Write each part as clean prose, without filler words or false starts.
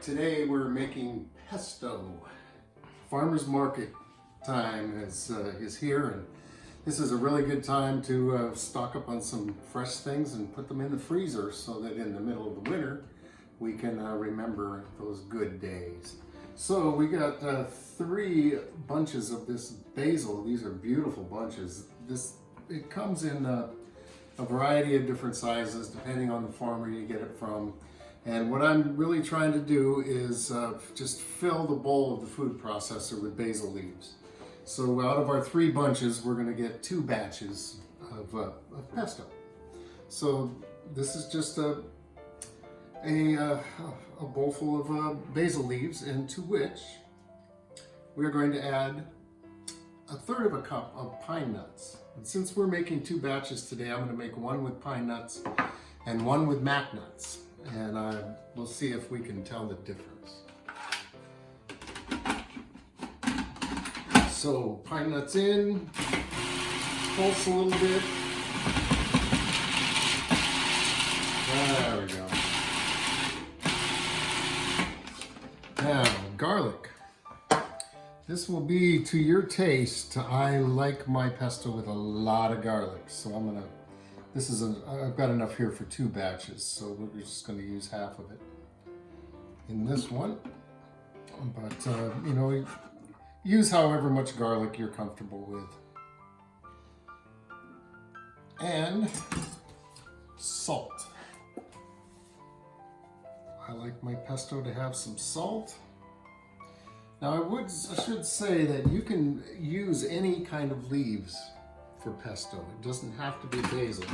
right, today we're making pesto. Farmer's market time is here, and this is a really good time to stock up on some fresh things and put them in the freezer so that in the middle of the winter we can remember those good days. So we got 3 bunches of this basil. These are beautiful bunches. It comes in a variety of different sizes depending on the farmer you get it from. And what I'm really trying to do is just fill the bowl of the food processor with basil leaves. So out of our 3 bunches, we're going to get 2 batches of pesto. So this is just a bowl full of basil leaves, into which we're going to add 1/3 of a cup of pine nuts. And since we're making 2 batches today, I'm going to make one with pine nuts and one with mac nuts. And we'll see if we can tell the difference. So pine nuts in, pulse a little bit. There we go. Now, garlic. This will be to your taste. I like my pesto with a lot of garlic, so I'm gonna. I've got enough here for 2 batches, so we're just going to use half of it in this one. But you know, use however much garlic you're comfortable with. And salt. I like my pesto to have some salt. Now I should say that you can use any kind of leaves for pesto. It doesn't have to be basil.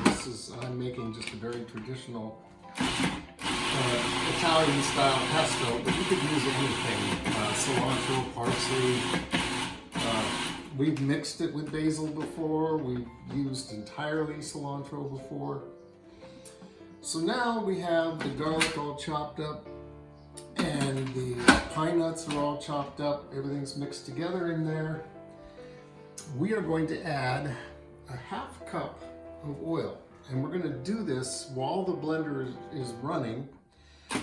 I'm making just a very traditional Italian style pesto, but you could use anything. Cilantro, parsley. We've mixed it with basil before. We've used entirely cilantro before. So now we have the garlic all chopped up and the pine nuts are all chopped up. Everything's mixed together in there. We are going to add a 1/2 cup of oil, and we're going to do this while the blender is running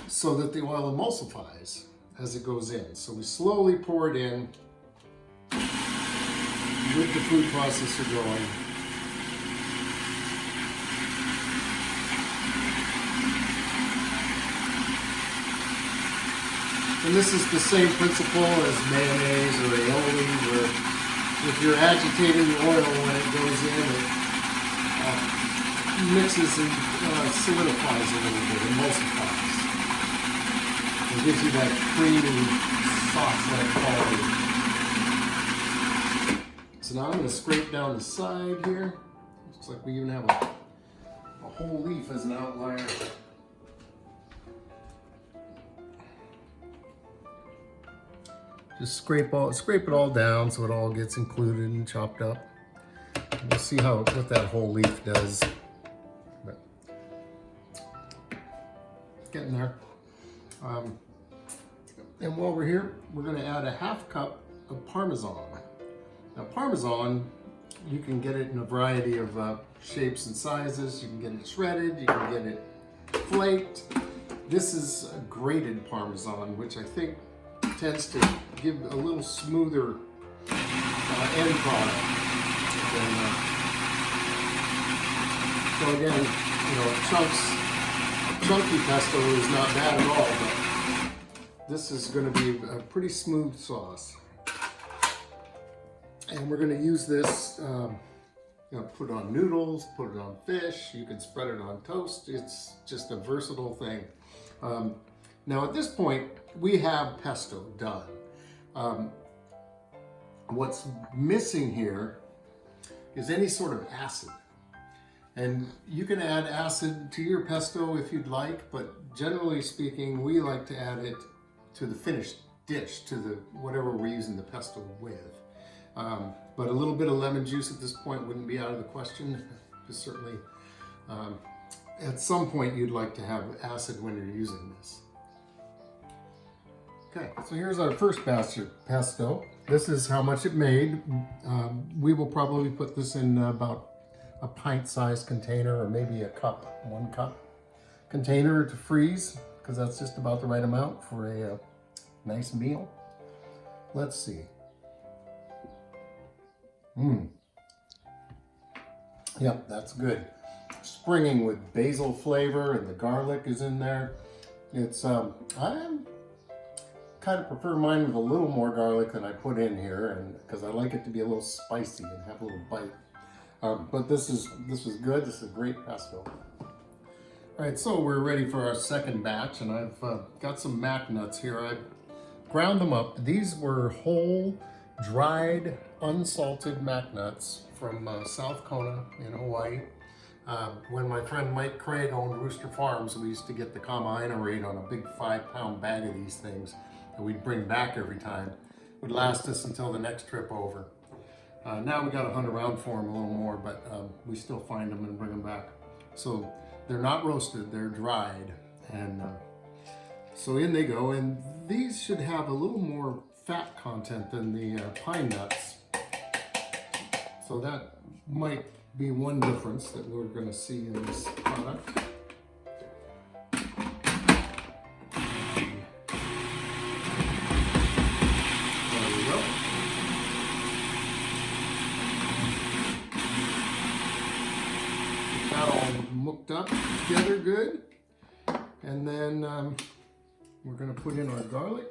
so that the oil emulsifies as it goes in. So we slowly pour it in with the food processor going. And this is the same principle as mayonnaise or aioli, where if you're agitating the oil when it goes in, it mixes and solidifies a little bit, emulsifies. It gives you that creamy, sauce-like quality. So now I'm going to scrape down the side here. Looks like we even have a whole leaf as an outlier. Just scrape it all down so it all gets included and chopped up. We'll see what that whole leaf does. But it's getting there. And while we're here, we're going to add a 1/2 cup of Parmesan. Now Parmesan, you can get it in a variety of shapes and sizes. You can get it shredded, you can get it flaked. This is a grated Parmesan, which I think tends to give a little smoother end product. So again, you know, chunky pesto is not bad at all, but this is going to be a pretty smooth sauce. And we're going to use this, you know, put it on noodles, put it on fish. You can spread it on toast. It's just a versatile thing. Now at this point, we have pesto done. What's missing here is any sort of acid. And you can add acid to your pesto if you'd like, but generally speaking, we like to add it to the finished dish, to whatever we're using the pesto with. But a little bit of lemon juice at this point wouldn't be out of the question. Because certainly, at some point you'd like to have acid when you're using this. Okay, so here's our first batch of pesto. This is how much it made. We will probably put this in about a pint-sized container, or maybe a cup, 1 cup container to freeze. because that's just about the right amount for a nice meal. Let's see. Yep, that's good. Springing with basil flavor, and the garlic is in there. It's I kind of prefer mine with a little more garlic than I put in here, and because I like it to be a little spicy and have a little bite. But this is good. This is a great pesto. All right, so we're ready for our second batch, and I've got some mac nuts here. I ground them up. These were whole, dried, unsalted mac nuts from South Kona in Hawaii. When my friend Mike Craig owned Rooster Farms, we used to get the Kamaina rate on a big 5-pound bag of these things that we'd bring back every time. It would last us until the next trip over. Now we got to hunt around for them a little more, but we still find them and bring them back. So they're not roasted, they're dried. And so in they go, and these should have a little more fat content than the pine nuts. So that might be one difference that we're going to see in this product. There we go. Get that all mooked up together good. And then we're going to put in our garlic.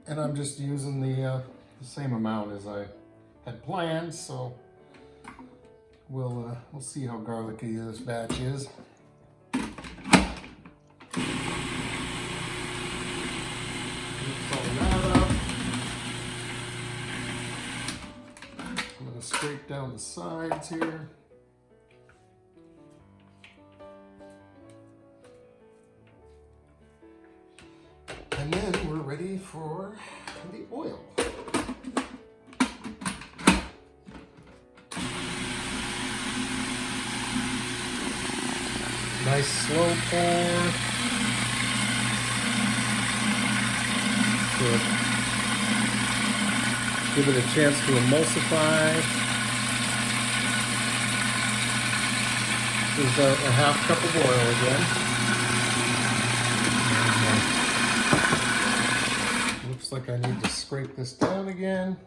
And I'm just using the same amount as I had planned, so we'll see how garlicky this batch is. Mix all that up. I'm going to scrape down the sides here. And then we're ready for the oil. Nice slow pour. Good. Give it a chance to emulsify. There's a half cup of oil again. Looks like I need to scrape this down again.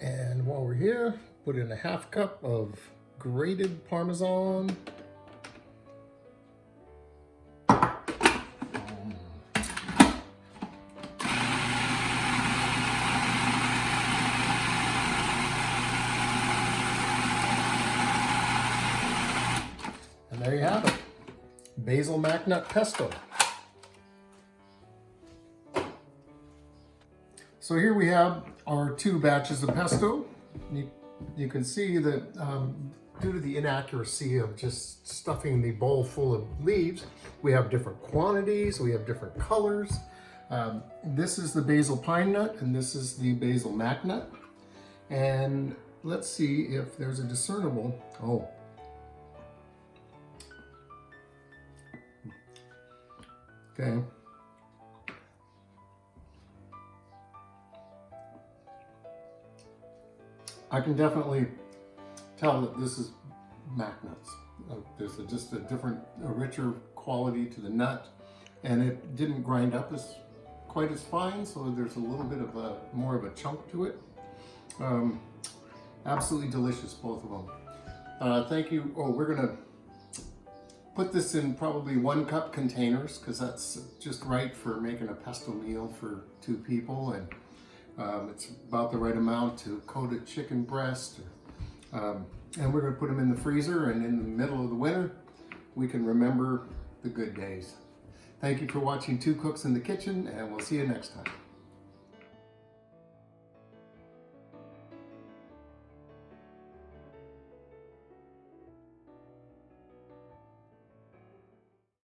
And while we're here, put in a half cup of grated Parmesan. And there you have it, basil mac nut pesto. So here we have our 2 batches of pesto. You can see that due to the inaccuracy of just stuffing the bowl full of leaves, we have different quantities, we have different colors. This is the basil pine nut, and this is the basil mac nut. And let's see if there's a discernible, okay. I can definitely tell that this is mac nuts. There's just a different, a richer quality to the nut, and it didn't grind up quite as fine, so there's a little bit of more of a chunk to it. Absolutely delicious, both of them. Thank you. Oh, we're gonna put this in probably 1 cup containers, because that's just right for making a pesto meal for 2 people, and it's about the right amount to coat a chicken breast. And we're going to put them in the freezer, and in the middle of the winter, we can remember the good days. Thank you for watching 2 Cooks in the Kitchen, and we'll see you next time.